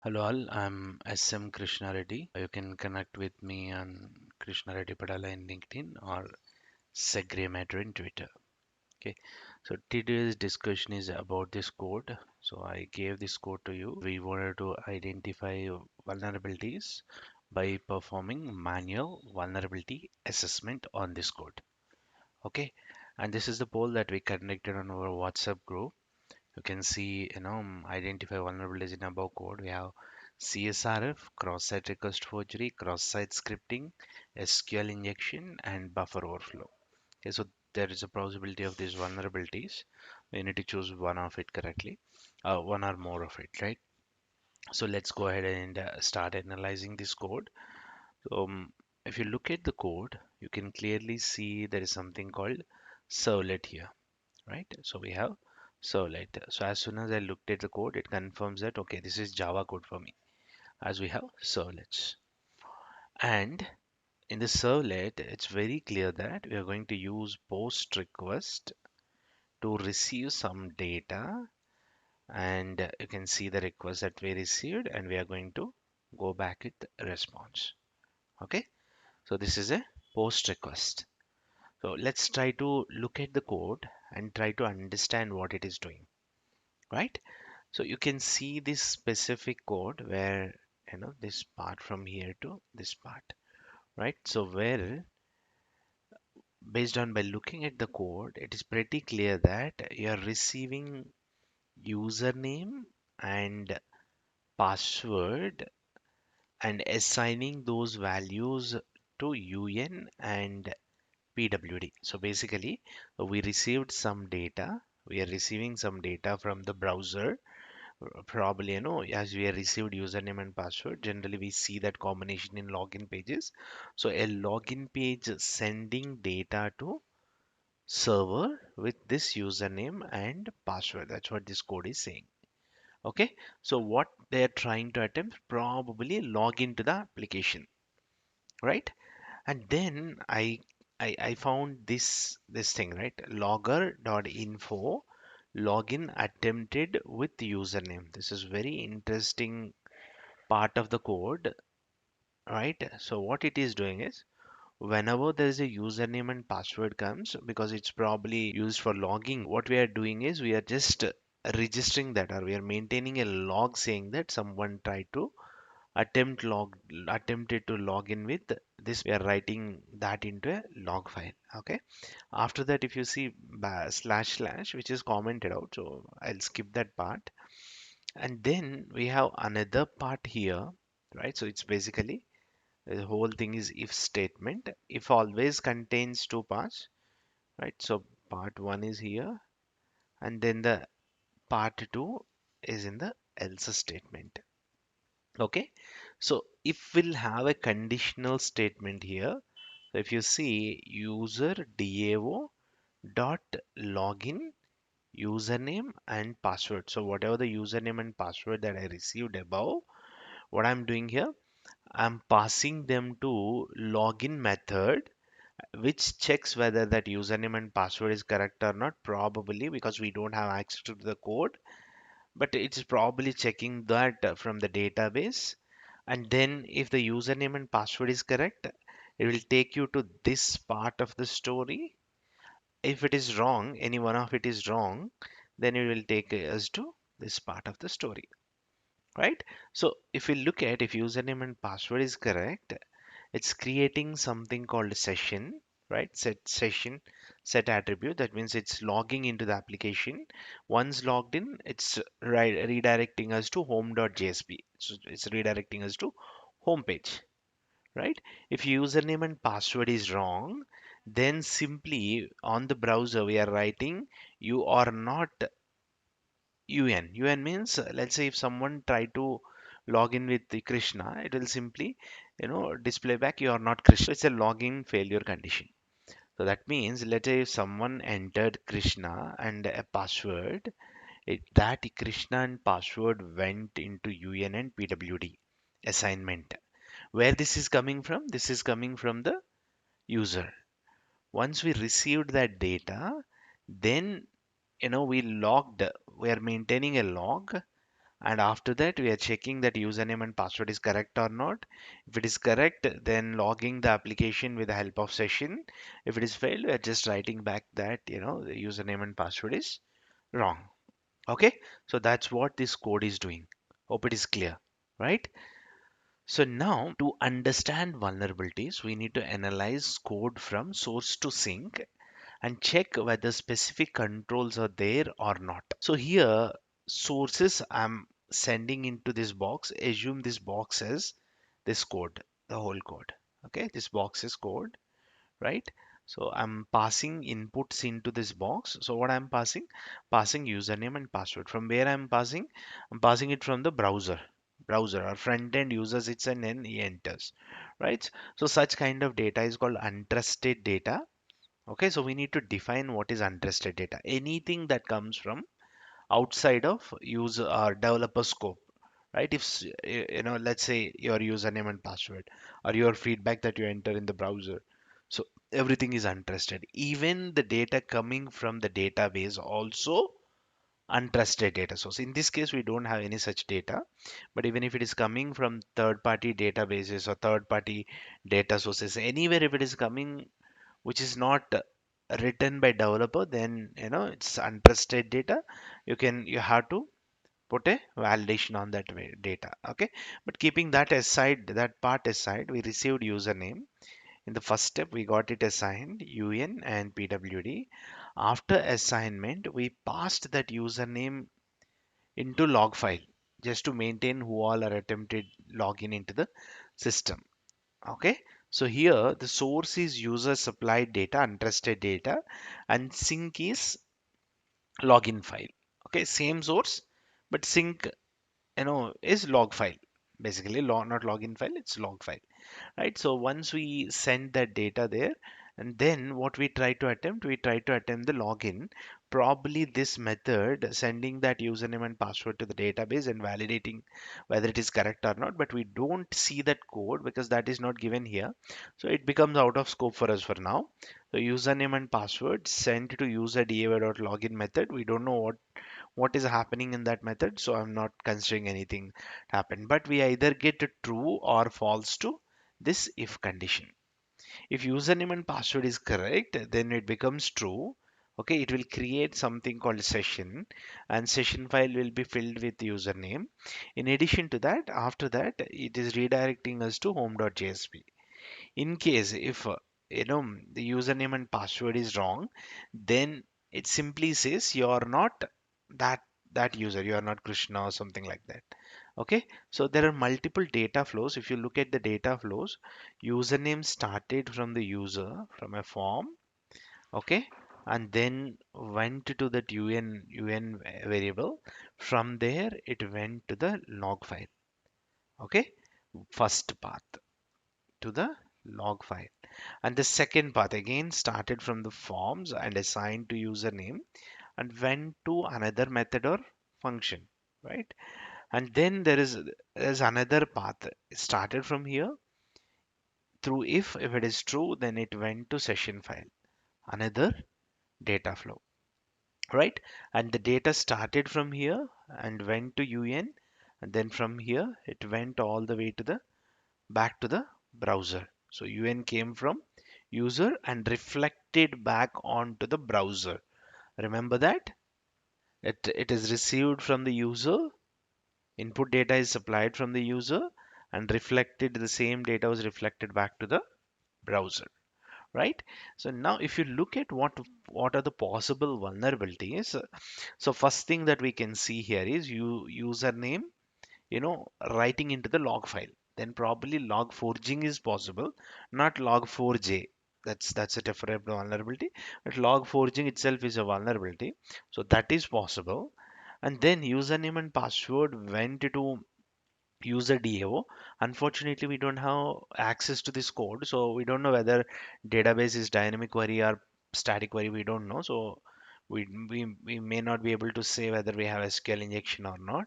Hello all, I'm SM Krishna Reddy. You can connect with me on Krishna Reddy Padala in LinkedIn or Segregator in Twitter. Okay, so today's discussion is about this code. So I gave this code to you. We wanted to identify vulnerabilities by performing manual vulnerability assessment on this code. Okay, and this is the poll that we conducted on our WhatsApp group. You can see, identify vulnerabilities in above code. We have CSRF, cross-site request forgery, cross-site scripting, SQL injection, and buffer overflow. Okay, so there is a possibility of these vulnerabilities. We need to choose one of it correctly, one or more of it, right? So let's go ahead and start analyzing this code. So if you look at the code, you can clearly see there is something called servlet here, right? So we have servlet. So as soon as I looked at the code, it confirms that okay, this is Java code for me, as we have servlets. And in the servlet, it's very clear that we are going to use post request to receive some data, and you can see the request that we received, and we are going to go back with the response. Okay, so this is a post request. So let's try to look at the code and try to understand what it is doing, right? So you can see this specific code where this part from here to this part, right? So where based on by looking at the code, it is pretty clear that you are receiving username and password and assigning those values to UN and PWD. So basically, we received some data. We are receiving some data from the browser. Probably, as we have received username and password, generally we see that combination in login pages. So a login page sending data to server with this username and password. That's what this code is saying. Okay. So what they're trying to attempt, probably log into the application, right? And then I found this thing, right? Logger.info login attempted with username. This is very interesting part of the code, right? So what it is doing is whenever there is a username and password comes, because it's probably used for logging, what we are doing is we are just registering that, or we are maintaining a log saying that someone tried to attempted to log in with this. We are writing that into a log file. Okay, after that, if you see slash slash, which is commented out, so I'll skip that part. And then we have another part here, right? So it's basically the whole thing is if statement. If always contains two parts, right? So part one is here, and then the part two is in the else statement. Okay, so if we'll have a conditional statement here, so if you see user DAO dot login username and password. So whatever the username and password that I received above, what I'm doing here, I'm passing them to login method, which checks whether that username and password is correct or not. Probably because we don't have access to the code, but it's probably checking that from the database. And then if the username and password is correct, it will take you to this part of the story. If it is wrong, any one of it is wrong, then it will take us to this part of the story, right? So if we look at if username and password is correct, it's creating something called session, right? Set attribute. That means it's logging into the application. Once logged in, it's redirecting us to home.jsp. So it's redirecting us to home page, right? If username and password is wrong, then simply on the browser we are writing you are not UN. UN means let's say if someone tried to log in with the Krishna, it will simply display back you are not Krishna. So it's a login failure condition. So that means let's say if someone entered Krishna and a password, that Krishna and password went into UN and PWD assignment. Where this is coming from? This is coming from the user. Once we received that data, then we are maintaining a log, And after that, we are checking that username and password is correct or not. If it is correct, then logging the application with the help of session. If it is failed, we are just writing back that, the username and password is wrong. Okay, so that's what this code is doing. Hope it is clear, right? So now to understand vulnerabilities, we need to analyze code from source to sink and check whether specific controls are there or not. So here, sources I'm sending into this box, assume this box as this code, the whole code. Okay, this box is code, right? So I'm passing inputs into this box. So what I'm passing username and password. From where I'm passing it from the browser or front end users it and then he enters, right? So such kind of data is called untrusted data. Okay, so we need to define what is untrusted data. Anything that comes from outside of user or developer scope, right? If let's say your username and password or your feedback that you enter in the browser, so everything is untrusted. Even the data coming from the database also untrusted data source. In this case, we don't have any such data, but even if it is coming from third-party databases or third-party data sources, anywhere if it is coming which is not written by developer, then it's untrusted data. You have to put a validation on that data. Okay, but keeping that aside, that part aside, we received username. In the first step we got it assigned un and pwd. After assignment we passed that username into log file just to maintain who all are attempted login into the system. Okay, so here the source is user supplied data, untrusted data, and sync is login file. Okay, same source, but sync is log file. Basically, not login file, it's log file, right? So once we send that data there, and then what we try to attempt the login. Probably this method sending that username and password to the database and validating whether it is correct or not, but we don't see that code because that is not given here, so it becomes out of scope for us for now. So username and password sent to user login method, we don't know what is happening in that method, so I'm not considering anything happen, but we either get a true or false to this if condition. If username and password is correct, then it becomes true. Okay, it will create something called session, and session file will be filled with username. In addition to that, after that it is redirecting us to home.jsp. In case if the username and password is wrong, then it simply says you are not that user, you are not Krishna or something like that. Okay, so there are multiple data flows. If you look at the data flows, username started from the user from a form. Okay, and then went to that un variable. From there it went to the log file. Okay, first path to the log file. And the second path again started from the forms and assigned to username and went to another method or function, right? And then there's another path. It started from here through if it is true, then it went to session file, another data flow, right? And the data started from here and went to un, and then from here it went all the way to the back to the browser. So UN came from user and reflected back onto the browser. Remember that? It is received from the user, input data is supplied from the user, and reflected the same data was reflected back to the browser, right? So now if you look at what are the possible vulnerabilities, so first thing that we can see here is username writing into the log file, then probably log forging is possible, not log4j. That's a different vulnerability, but log forging itself is a vulnerability, so that is possible. And then username and password went to user DAO. Unfortunately, we don't have access to this code, so we don't know whether database is dynamic query or static query. We don't know, so we may not be able to say whether we have SQL injection or not.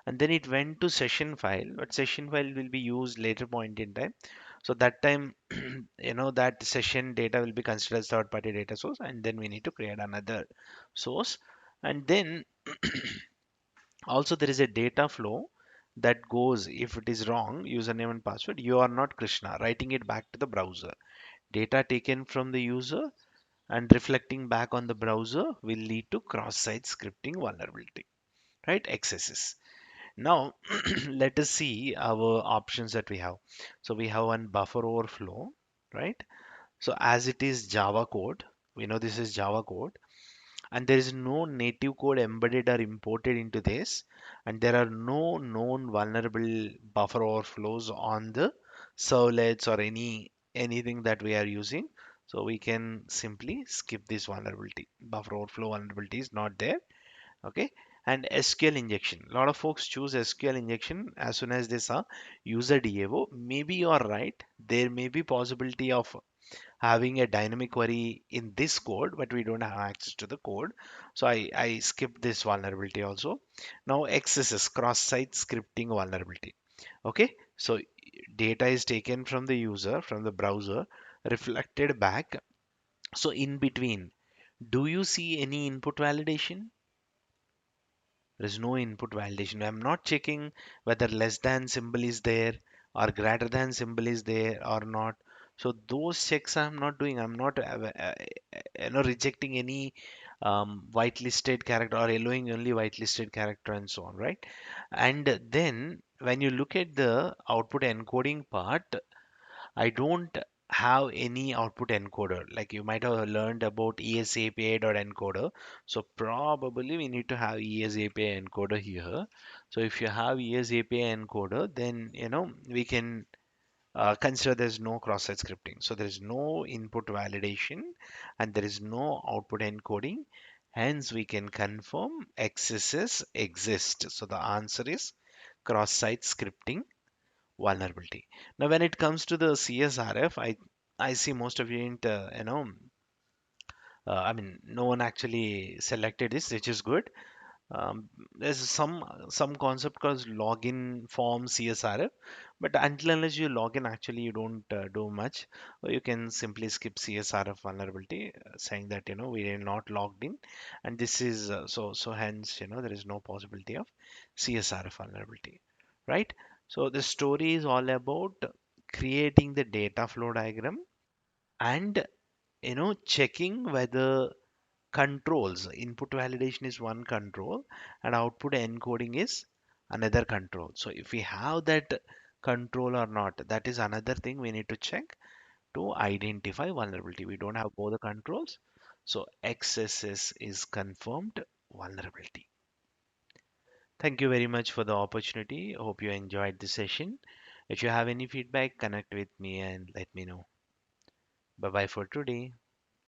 And then it went to session file, but session file will be used later point in time. So that time, that session data will be considered as third party data source, and then we need to create another source. And then Also, there is a data flow that goes, if it is wrong, username and password, you are not Krishna, writing it back to the browser. Data taken from the user and reflecting back on the browser will lead to cross-site scripting vulnerability, right? XSS. Now, let us see our options that we have. So we have one buffer overflow, right? So as it is Java code, we know this is Java code, and there is no native code embedded or imported into this, and there are no known vulnerable buffer overflows on the servlets or anything that we are using. So we can simply skip this vulnerability. Buffer overflow vulnerability is not there. Okay. And SQL injection. A lot of folks choose SQL injection as soon as they saw user DAO. Maybe you are right. There may be possibility of having a dynamic query in this code, but we don't have access to the code. So I skipped this vulnerability also. Now XSS, cross-site scripting vulnerability. Okay, so data is taken from the user, from the browser, reflected back. So in between, do you see any input validation? There is no input validation. I'm not checking whether less than symbol is there or greater than symbol is there or not. So those checks I'm not doing. I'm not rejecting any whitelisted character or allowing only whitelisted character and so on, right? And then when you look at the output encoding part, I don't have any output encoder. Like you might have learned about ESAPI.encoder. So probably we need to have ESAPI encoder here. So if you have ESAPI encoder, then we can consider there's no cross-site scripting. So there is no input validation and there is no output encoding. Hence we can confirm XSS exists. So the answer is cross-site scripting vulnerability. Now, when it comes to the CSRF, I see most of you ain't, I mean, no one actually selected this, which is good. There's some concept called login form CSRF, but until unless you log in, actually you don't do much. Or you can simply skip CSRF vulnerability, saying that we are not logged in, and this is so hence there is no possibility of CSRF vulnerability, right? So the story is all about creating the data flow diagram and checking whether controls, input validation is one control and output encoding is another control. So if we have that control or not, that is another thing we need to check to identify vulnerability. We don't have both the controls. So XSS is confirmed vulnerability. Thank you very much for the opportunity. Hope you enjoyed the session. If you have any feedback, connect with me and let me know. Bye bye for today.